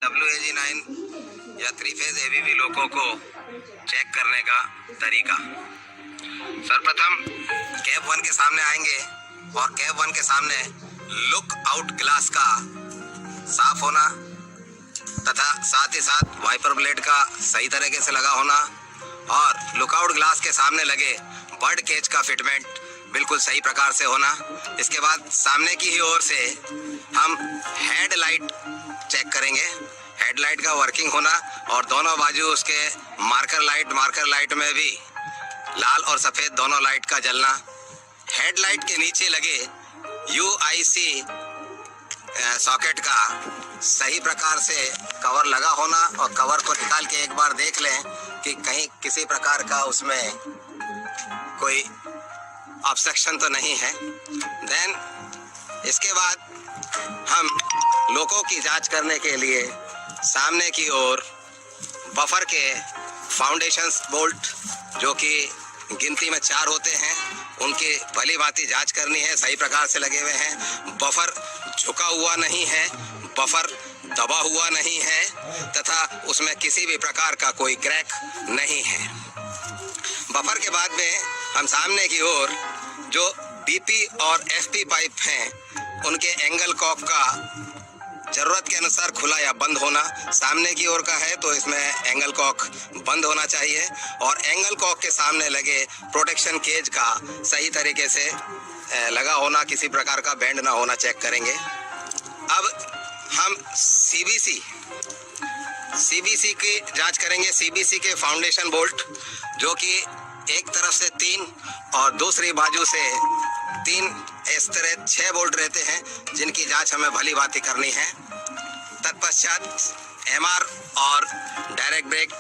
WAG9 या 3 phase ABB लोको को check करने का तरीका। सर्वप्रथम कैप 1 के सामने आएंगे और कैप 1 के सामने लुक आउट ग्लास का साफ होना तथा साथ ही साथ वाइपर ब्लेड का सही तरीके से लगा होना और लुकआउट ग्लास के सामने लगे बर्ड केज का फिटमेंट बिल्कुल सही प्रकार से होना। इसके बाद सामने की ही ओर से हम हेडलाइट चेक करेंगे, हेडलाइट का वर्किंग होना और दोनों बाजू उसके मार्कर लाइट में भी लाल और सफ़ेद दोनों लाइट का जलना। हेडलाइट के नीचे लगे UIC सॉकेट का सही प्रकार से कवर लगा होना और कवर को निकाल के एक बार देख लें कि कहीं किसी प्रकार का उसमें कोई ऑब्स्ट्रक्शन तो नहीं है। देन इसके बाद हम लोको की जांच करने के लिए सामने की ओर बफर के फाउंडेशन बोल्ट जो कि गिनती में 4 होते हैं उनकी भली भांति जांच करनी है, सही प्रकार से लगे हुए हैं, बफर झुका हुआ नहीं है, बफर दबा हुआ नहीं है तथा उसमें किसी भी प्रकार का कोई क्रैक नहीं है। बफर के बाद में हम सामने की ओर जो BP और FP पाइप हैं उनके एंगल कॉक का जरूरत के अनुसार खुला या बंद होना। सामने की ओर का है तो इसमें एंगल कॉक बंद होना चाहिए और एंगल कॉक के सामने लगे प्रोटेक्शन केज का सही तरीके से लगा होना, किसी प्रकार का बेंड ना होना चेक करेंगे। अब हम CBC की जांच करेंगे। CBC के फाउंडेशन बोल्ट जो कि एक तरफ से 3 और दूसरी बाजू से 3 इस तरह 6 बोल्ट रहते हैं जिनकी जांच हमें भली भांति करनी है। तत्पश्चात MR और डायरेक्ट ब्रेक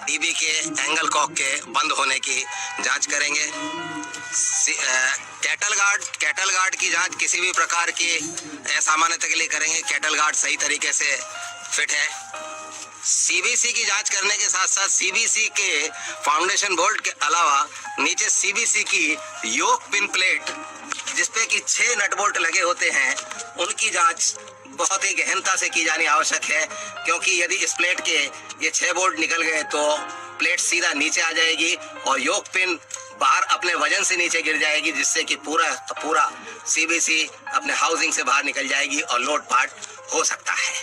DB के एंगल कॉक के बंद होने की जांच करेंगे। कैटल गार्ड की जांच किसी भी प्रकार की असामान्यता के लिए करेंगे। कैटल गार्ड सही तरीके से फिट है। CBC की जांच करने के साथ साथ CBC के फाउंडेशन बोल्ट के अलावा नीचे CBC की योक पिन प्लेट जिसपे कि 6 नट बोल्ट लगे होते हैं उनकी जांच बहुत ही गहनता से की जानी आवश्यक है, क्योंकि यदि इस प्लेट के ये 6 बोल्ट निकल गए तो प्लेट सीधा नीचे आ जाएगी और योक पिन बाहर अपने वजन से नीचे गिर जाएगी, जिससे कि पूरा CBC अपने हाउसिंग से बाहर निकल जाएगी और लोड पार्ट हो सकता है।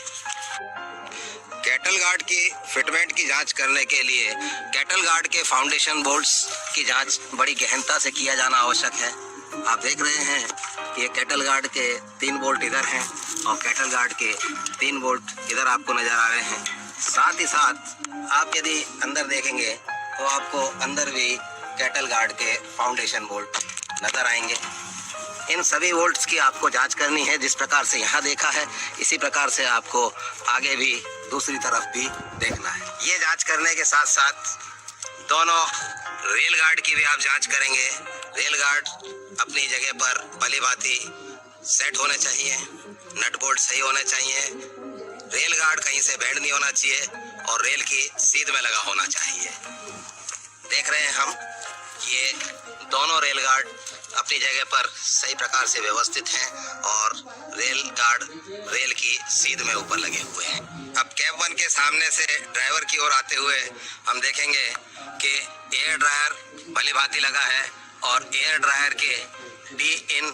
कैटल गार्ड की फिटमेंट की जांच करने के लिए कैटल गार्ड के फाउंडेशन बोल्ट्स की जांच बड़ी गहनता से किया जाना आवश्यक है। आप देख रहे हैं कि ये कैटल गार्ड के 3 बोल्ट इधर हैं और कैटल गार्ड के 3 बोल्ट इधर आपको नजर आ रहे हैं। साथ ही साथ आप यदि अंदर देखेंगे तो आपको अंदर भी कैटल गार्ड के फाउंडेशन बोल्ट नजर आएंगे। इन सभी बोल्ट्स की आपको जांच करनी है। जिस प्रकार से यहाँ देखा है इसी प्रकार से आपको आगे भी दूसरी तरफ भी देखना है। ये जांच करने के साथ साथ दोनों रेल गार्ड की भी आप जांच करेंगे। रेल गार्ड अपनी जगह पर भली भांति सेट होने चाहिए, नट बोल्ट सही होने चाहिए, रेल गार्ड कहीं से बेंड नहीं होना चाहिए और रेल की सीध में लगा होना चाहिए। देख रहे हैं हम ये दोनों रेल गार्ड अपनी जगह पर सही प्रकार से व्यवस्थित हैं और रेल गार्ड रेल की सीध में ऊपर लगे हुए हैं। अब कैप 1 के सामने से ड्राइवर की ओर आते हुए हम देखेंगे कि एयर ड्रायर भली भांति लगा है और एयर ड्रायर के D in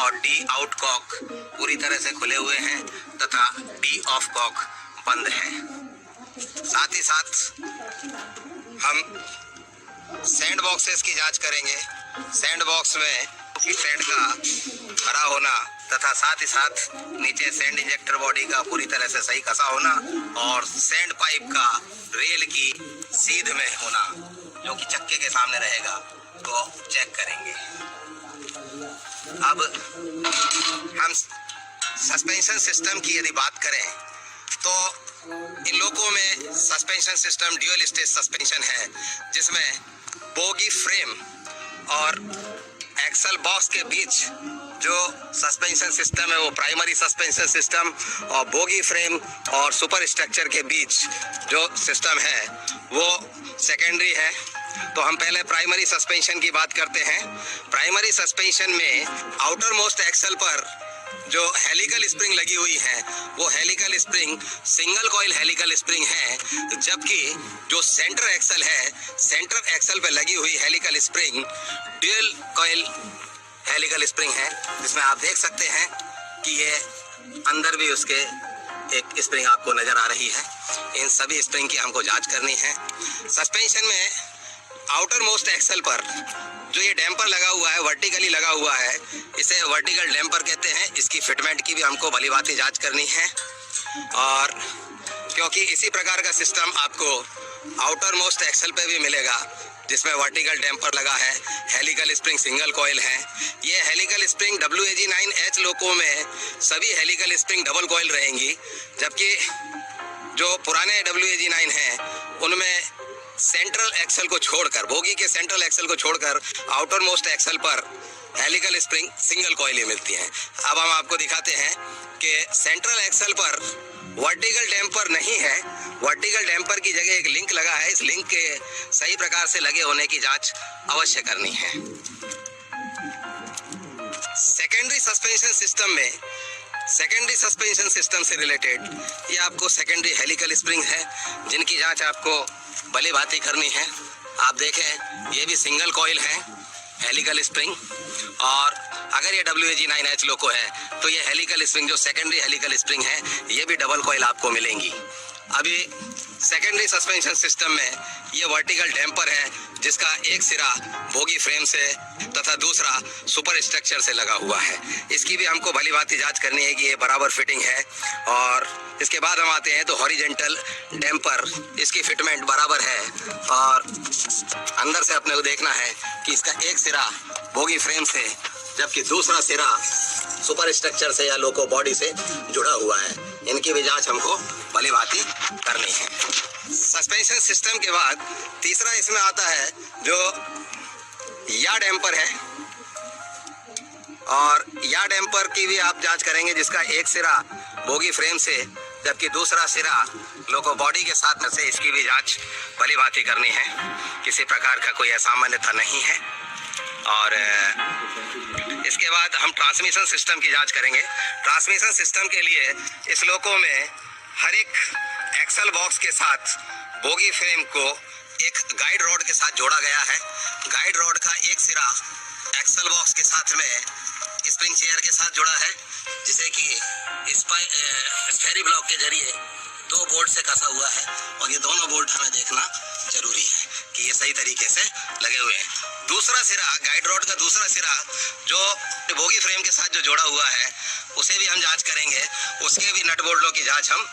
और D आउट कॉक पूरी तरह से खुले हुए हैं तथा D ऑफ कॉक बंद है। साथ ही साथ हम सैंड बॉक्सेस की जांच करेंगे। सैंड बॉक्स में सैंड का भरा होना तथा साथ ही साथ नीचे सैंड इंजेक्टर बॉडी का पूरी तरह से सही कसा होना और सैंड पाइप का रेल की सीध में होना जो कि चक्के के सामने रहेगा तो चेक करेंगे। अब हम सस्पेंशन सिस्टम की यदि बात करें तो इन लोगों में suspension system dual stage suspension है, जिसमें बोगी फ्रेम और एक्सल बॉक्स के बीच जो सस्पेंशन सिस्टम है वो प्राइमरी सस्पेंशन सिस्टम और बोगी फ्रेम और सुपर स्ट्रक्चर के बीच जो सिस्टम है वो सेकेंडरी है। तो हम पहले प्राइमरी सस्पेंशन की बात करते हैं। प्राइमरी सस्पेंशन में आउटर मोस्ट एक्सल पर जो हेलिकल स्प्रिंग लगी हुई है वो helical spring single coil helical spring है, जबकि जो सेंटर एक्सल है, सेंटर एक्सल पे लगी हुई helical spring dual coil helical spring है, जिसमें आप देख सकते हैं कि ये अंदर भी उसके एक स्प्रिंग आपको नजर आ रही है। इन सभी स्प्रिंग की हमको जांच करनी है। सस्पेंशन में आउटर मोस्ट एक्सल पर जो ये डैम्पर लगा हुआ है, वर्टिकली लगा हुआ है, इसे वर्टिकल डैम्पर कहते हैं। इसकी फिटमेंट की भी हमको भली भांति जांच करनी है, और क्योंकि इसी प्रकार का सिस्टम आपको आउटर मोस्ट एक्सल पे भी मिलेगा, जिसमें वर्टिकल डैम्पर लगा है, हेलिकल स्प्रिंग सिंगल कॉइल है। ये हेलिकल स्प्रिंग WAG9H लोको में सभी हेलिकल स्प्रिंग डबल कॉइल रहेंगी, जबकि जो पुराने WAG9 हैं उनमें सेंट्रल एक्सल को छोड़कर, बोगी के सेंट्रल एक्सल को छोड़कर आउटर मोस्ट एक्सल पर हेलिकल स्प्रिंग सिंगल कॉइल ही मिलती हैं। अब हम आपको दिखाते हैं कि सेंट्रल एक्सल पर वर्टिकल डैम्पर नहीं है, वर्टिकल डैम्पर की जगह एक लिंक लगा है। इस लिंक के सही प्रकार से लगे होने की जांच अवश्य करनी है। सेकेंडरी सस्पेंशन सिस्टम में, सेकेंडरी सस्पेंशन सिस्टम से रिलेटेड ये आपको सेकेंडरी हेलिकल स्प्रिंग है, जिनकी जांच आपको भली भांति करनी है। आप देखें ये भी सिंगल कॉइल है हेलिकल स्प्रिंग, और अगर ये WAG9H लोको है तो ये हेलिकल स्प्रिंग जो सेकेंडरी हेलिकल स्प्रिंग है ये भी डबल कॉइल आपको मिलेंगी। अभी सेकेंडरी सस्पेंशन सिस्टम में ये वर्टिकल डैम्पर है, जिसका एक सिरा बोगी फ्रेम से तथा दूसरा सुपर स्ट्रक्चर से लगा हुआ है। इसकी भी हमको भली भांति जांच करनी है कि ये बराबर फिटिंग है। और इसके बाद हम आते हैं तो हॉरिजेंटल डैम्पर, इसकी फिटमेंट बराबर है, और अंदर से अपने को देखना है कि इसका एक सिरा बोगी फ्रेम से जबकि दूसरा सिरा सुपर स्ट्रक्चर से या लोको बॉडी से जुड़ा हुआ है। इनकी भी जांच हमको भली भांति करनी है। सस्पेंशन सिस्टम के बाद तीसरा इसमें आता है जो या डैम्पर है, और या डैम्पर की भी आप जांच करेंगे, जिसका एक सिरा बोगी फ्रेम से जबकि दूसरा सिरा लोको बॉडी के साथ से, इसकी भी जांच भली भांति करनी है। किसी प्रकार का कोई असामान्यता नहीं है। और इसके बाद हम ट्रांसमिशन सिस्टम की जांच करेंगे। ट्रांसमिशन सिस्टम के लिए इस लोको में हर एक एक्सल बॉक्स के साथ बोगी फ्रेम को एक गाइड रॉड के साथ जोड़ा गया है। गाइड रॉड का एक सिरा एक्सल बॉक्स के साथ में स्प्रिंग चेयर के साथ जुड़ा है, जिसे कि स्फेरी ब्लॉक के जरिए 2 बोल्ट से कसा हुआ है, और ये दोनों बोल्ट हमें देखना जरूरी है कि ये सही तरीके से लगे हुए हैं। दूसरा सिरा, गाइड रॉड का दूसरा सिरा जो बोगी फ्रेम के साथ जो जोड़ा हुआ है, उसे भी हम जांच करेंगे। उसके भी नट बोल्टों की जांच हम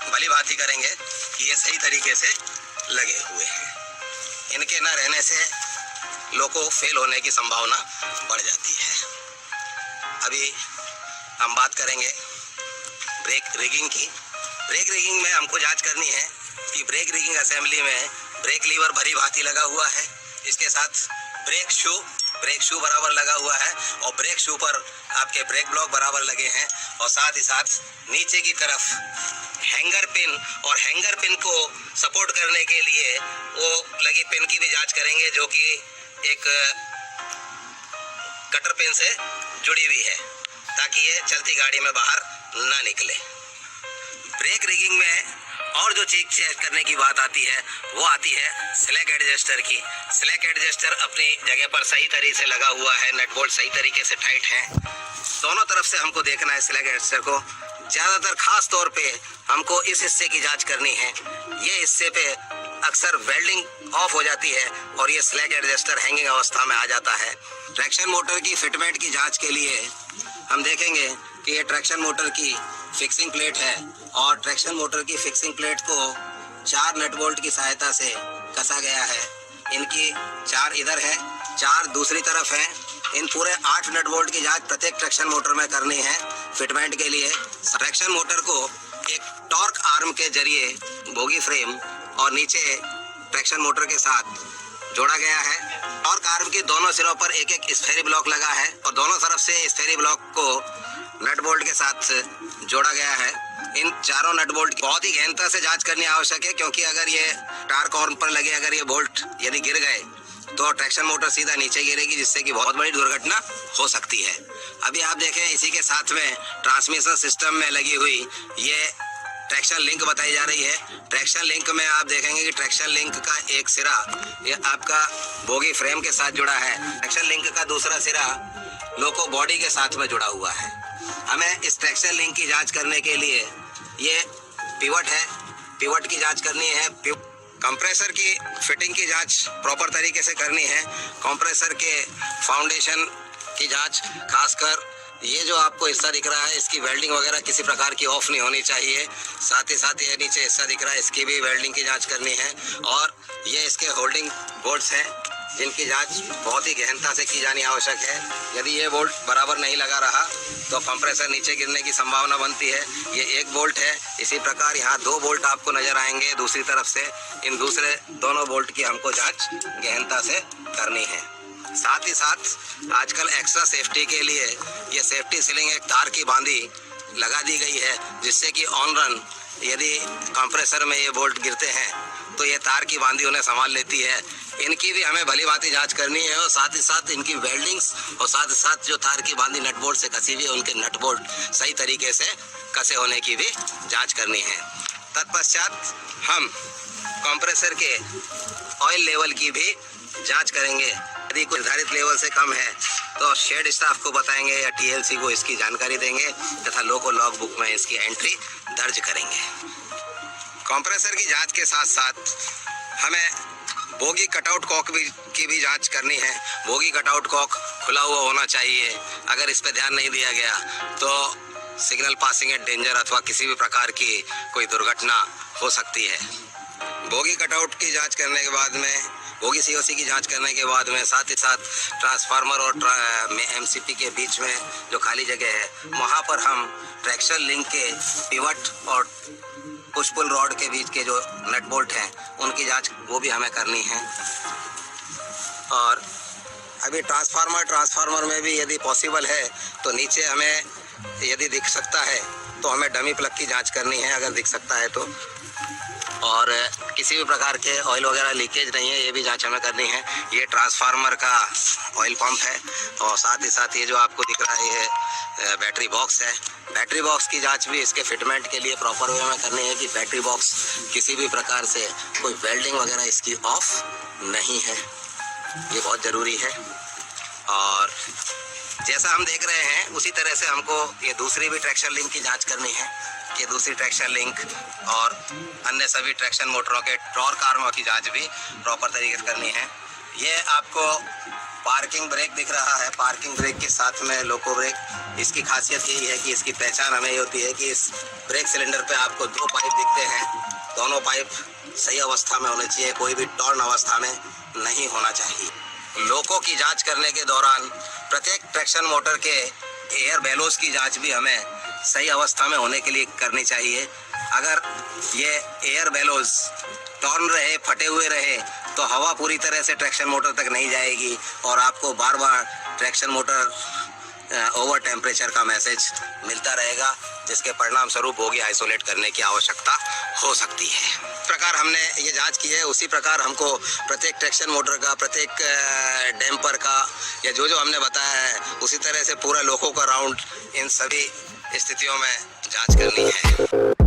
भली भांति करेंगे कि ये सही तरीके से लगे हुए हैं। इनके न रहने से लोको फेल होने की संभावना बढ़ जाती है। अभी हम बात करेंगे ब्रेक रिगिंग की। ब्रेक रिगिंग में हमको जांच करनी है कि ब्रेक रिगिंग असेंबली में ब्रेक लीवर भली भांति लगा हुआ है, इसके साथ ब्रेक शू बराबर लगा हुआ है, और ब्रेक शू पर आपके ब्रेक ब्लॉक बराबर लगे हैं, और साथ ही साथ नीचे की तरफ हैंगर पिन, और हैंगर पिन को सपोर्ट करने के लिए वो लगी पिन की भी जांच करेंगे, जो कि एक कटर पिन से जुड़ी हुई है, ताकि ये चलती गाड़ी में बाहर ना निकले। ब्रेक रिगिंग में और जो चीज चेक करने की बात आती है वो आती है स्लैक एडजस्टर की। स्लैक एडजस्टर अपनी जगह पर सही तरीके से लगा हुआ है, नट बोल्ट सही तरीके से टाइट है, दोनों तरफ से हमको देखना है स्लैक एडजस्टर को। ज़्यादातर खास तौर पे हमको इस हिस्से की जांच करनी है। ये हिस्से पे अक्सर वेल्डिंग ऑफ हो जाती है और ये स्लैक एडजस्टर हैंगिंग अवस्था में आ जाता है। ट्रैक्शन मोटर की फिटमेंट की जांच के लिए हम देखेंगे कि ये ट्रैक्शन मोटर की फिक्सिंग प्लेट है, और ट्रैक्शन मोटर की फिक्सिंग प्लेट को 4 नट बोल्ट की सहायता से कसा गया है। इनकी 4 इधर है, 4 दूसरी तरफ है। इन पूरे 8 नट बोल्ट की जांच प्रत्येक ट्रैक्शन मोटर में करनी है फिटमेंट के लिए। ट्रैक्शन मोटर को एक टॉर्क आर्म के जरिए बोगी फ्रेम और नीचे ट्रैक्शन मोटर के साथ जोड़ा गया है। टॉर्क आर्म के दोनों सिरों पर एक एक स्फेरी ब्लॉक लगा है, और दोनों तरफ से स्फेरी ब्लॉक को नट बोल्ट के साथ जोड़ा गया है। इन चारों नट बोल्ट की बहुत ही गहनता से जांच करनी आवश्यक है, क्योंकि अगर ये टार्क आर्म पर लगे, अगर ये बोल्ट यदि गिर गए तो ट्रैक्शन मोटर सीधा नीचे गिरेगी, जिससे कि बहुत बड़ी दुर्घटना हो सकती है। अभी आप देखें इसी के साथ में ट्रांसमिशन सिस्टम में लगी हुई ये ट्रैक्शन लिंक बताई जा रही है। ट्रैक्शन लिंक में आप देखेंगे कि ट्रैक्शन लिंक का एक सिरा ये आपका बोगी फ्रेम के साथ जुड़ा है, ट्रैक्शन लिंक का दूसरा सिरा लोको बॉडी के साथ में जुड़ा हुआ है। हमें इस ट्रैक्शन लिंक की जांच करने के लिए ये पिवट है, पिवट की जांच करनी है। कंप्रेसर की फिटिंग की जांच प्रॉपर तरीके से करनी है। कंप्रेसर के फाउंडेशन की जांच, खासकर ये जो आपको हिस्सा दिख रहा है इसकी वेल्डिंग वगैरह किसी प्रकार की ऑफ नहीं होनी चाहिए। साथ ही साथ ये नीचे हिस्सा दिख रहा है इसकी भी वेल्डिंग की जांच करनी है। और ये इसके होल्डिंग बोल्ट्स हैं जिनकी जांच बहुत ही गहनता से की जानी आवश्यक है। यदि ये बोल्ट बराबर नहीं लगा रहा तो कंप्रेसर नीचे गिरने की संभावना बनती है। ये एक बोल्ट है। इसी प्रकार यहाँ 2 बोल्ट आपको नजर आएंगे दूसरी तरफ से। इन दूसरे दोनों बोल्ट की हमको जांच गहनता से करनी है। साथ ही साथ आजकल एक्स्ट्रा सेफ्टी के लिए ये सेफ्टी सीलिंग एक तार की बांधी लगा दी गई है, जिससे कि ऑन रन यदि कंप्रेसर में ये बोल्ट गिरते हैं तो ये तार की बांधी उन्हें संभाल लेती है। इनकी भी हमें भली भांति जांच करनी है और साथ ही साथ इनकी वेल्डिंग्स और साथ ही साथ जो तार की बांधी नट बोल्ट से कसी हुई है उनके नट बोल्ट सही तरीके से कसे होने की भी जांच करनी है। तत्पश्चात हम कंप्रेसर के ऑयल लेवल की भी जांच करेंगे। यदि कुछ निर्धारित लेवल से कम है तो शेड स्टाफ को बताएंगे या टीएलसी को इसकी जानकारी देंगे तथा लोको लॉग बुक में इसकी एंट्री दर्ज करेंगे। कंप्रेसर की जांच के साथ साथ हमें बोगी कटआउट कॉक की भी जांच करनी है। बोगी कटआउट कॉक खुला हुआ होना चाहिए। अगर इस पर ध्यान नहीं दिया गया तो सिग्नल पासिंग एट डेंजर अथवा किसी भी प्रकार की कोई दुर्घटना हो सकती है। बोगी कटआउट की जांच करने के बाद में, बोगी सीओसी की जांच करने के बाद में साथ ही साथ ट्रांसफार्मर और एमसीपी के बीच में जो खाली जगह है वहाँ पर हम ट्रैक्शन लिंक के पिवट और पुश पुल रॉड के बीच के जो नट बोल्ट हैं उनकी जांच वो भी हमें करनी है। और अभी ट्रांसफार्मर में भी यदि पॉसिबल है तो नीचे हमें यदि दिख सकता है तो हमें डमी प्लग की जांच करनी है, अगर दिख सकता है तो। और किसी भी प्रकार के ऑयल वगैरह लीकेज नहीं है ये भी जांच हमें करनी है। ये ट्रांसफार्मर का ऑयल पंप है और साथ ही साथ ये जो आपको दिख रहा है ये बैटरी बॉक्स है। बैटरी बॉक्स की जांच भी इसके फिटमेंट के लिए प्रॉपर वे में करनी है कि बैटरी बॉक्स किसी भी प्रकार से कोई वेल्डिंग वगैरह इसकी ऑफ नहीं है, ये बहुत ज़रूरी है। और जैसा हम देख रहे हैं उसी तरह से हमको ये दूसरी भी ट्रैक्शन लिंक की जांच करनी है कि दूसरी ट्रैक्शन लिंक और अन्य सभी ट्रैक्शन मोटरों के टॉर्क आर्मों की जांच भी प्रॉपर तरीके से करनी है। ये आपको पार्किंग ब्रेक दिख रहा है, पार्किंग ब्रेक के साथ में लोको ब्रेक। इसकी खासियत यही है कि इसकी पहचान हमें ये होती है कि इस ब्रेक सिलेंडर पे आपको 2 पाइप दिखते हैं, दोनों पाइप सही अवस्था में होने चाहिए, कोई भी टॉर्न अवस्था में नहीं होना चाहिए। लोको की जांच करने के दौरान प्रत्येक ट्रैक्शन मोटर के एयर बेलोस की जांच भी हमें सही अवस्था में होने के लिए करनी चाहिए। अगर ये एयर बेलोस टॉर्न रहे, फटे हुए रहे तो हवा पूरी तरह से ट्रैक्शन मोटर तक नहीं जाएगी और आपको बार बार ट्रैक्शन मोटर ओवर टेम्परेचर का मैसेज मिलता रहेगा, जिसके परिणाम स्वरूप बोगी आइसोलेट करने की आवश्यकता हो सकती है। इस प्रकार हमने ये जांच की है, उसी प्रकार हमको प्रत्येक ट्रैक्शन मोटर का, प्रत्येक डैम्पर का या जो जो हमने बताया है उसी तरह से पूरा लोको का राउंड इन सभी स्थितियों में जांच करनी है।